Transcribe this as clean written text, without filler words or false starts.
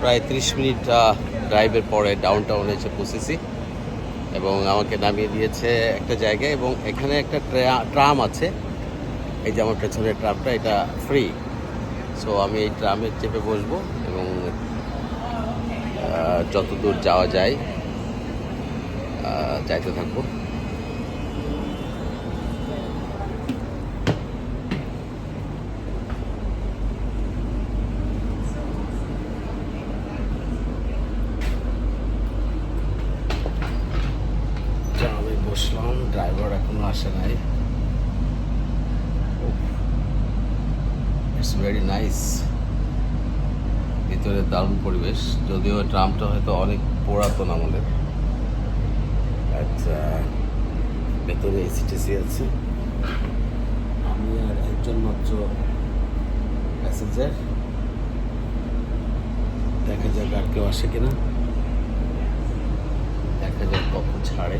প্রায় 30 মিনিট ড্রাইভের পরে ডাউন টাউনে এসে পৌঁছেছি এবং আমাকে নামিয়ে দিয়েছে একটা জায়গায় এবং এখানে একটা ট্রাম আছে। এই যে আমার পেছনের ট্রামটা, এটা ফ্রি। সো আমি এই ট্রামে চেপে বসবো এবং যত দূর যাওয়া যায় যাইতে থাকবো। ট্রামে বসলাম, ড্রাইভার এখনো আসে নাই। ইটস ভেরি নাইস, ভিতরে দারুণ পরিবেশ, যদিও ট্রামটা হয়তো অনেক পুরাতন আমলের। আচ্ছা, ভেতরে এসিটিসি আছে, আমি আর একজন মাত্র প্যাসেঞ্জার। দেখা যাক আর কেউ আসে কিনা, দেখা যাক কখন ছাড়ে।